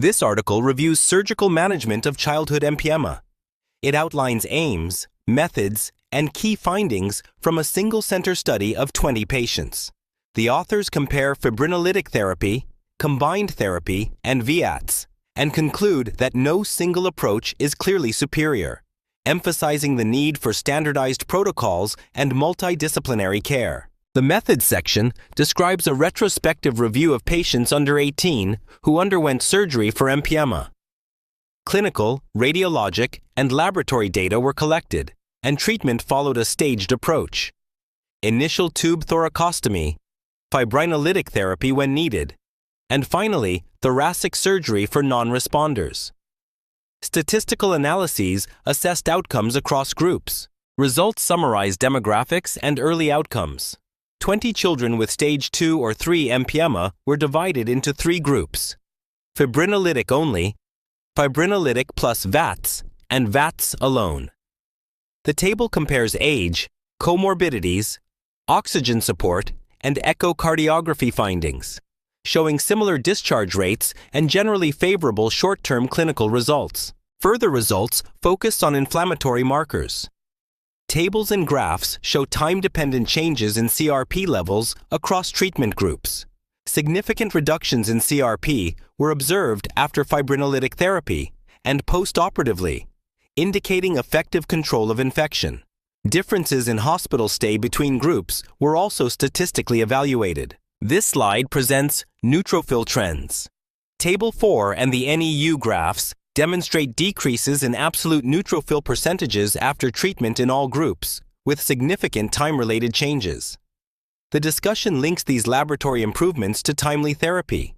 This article reviews surgical management of childhood empyema. It outlines aims, methods, and key findings from a single-center study of 20 patients. The authors compare fibrinolytic therapy, combined therapy, and VATS, and conclude that no single approach is clearly superior, emphasizing the need for standardized protocols and multidisciplinary care. The methods section describes a retrospective review of patients under 18 who underwent surgery for empyema. Clinical, radiologic, and laboratory data were collected, and treatment followed a staged approach. Initial tube thoracostomy, fibrinolytic therapy when needed, and finally, thoracic surgery for non-responders. Statistical analyses assessed outcomes across groups. Results summarize demographics and early outcomes. 20 children with stage 2 or 3 empyema were divided into 3 groups: fibrinolytic only, fibrinolytic plus VATS, and VATS alone. The table compares age, comorbidities, oxygen support, and echocardiography findings, showing similar discharge rates and generally favorable short-term clinical results. Further results focused on inflammatory markers. Tables and graphs show time-dependent changes in CRP levels across treatment groups. Significant reductions in CRP were observed after fibrinolytic therapy and post-operatively, indicating effective control of infection. Differences in hospital stay between groups were also statistically evaluated. This slide presents neutrophil trends. Table 4 and the NEU graphs demonstrate decreases in absolute neutrophil percentages after treatment in all groups, with significant time-related changes. The discussion links these laboratory improvements to timely therapy,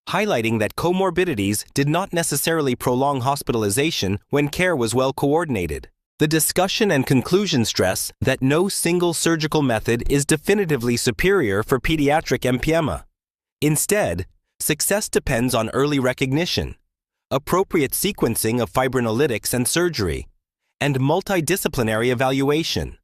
highlighting that comorbidities did not necessarily prolong hospitalization when care was well coordinated. The discussion and conclusion stress that no single surgical method is definitively superior for pediatric empyema. Instead, success depends on early recognition, appropriate sequencing of fibrinolytics and surgery, and multidisciplinary evaluation.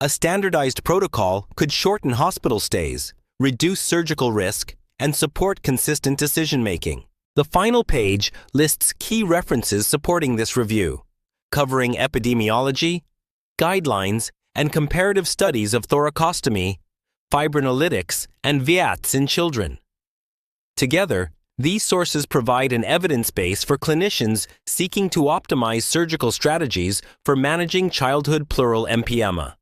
A standardized protocol could shorten hospital stays, reduce surgical risk, and support consistent decision-making. The final page lists key references supporting this review, covering epidemiology, guidelines, and comparative studies of thoracostomy, fibrinolytics, and VATS in children. Together, these sources provide an evidence base for clinicians seeking to optimize surgical strategies for managing childhood pleural empyema.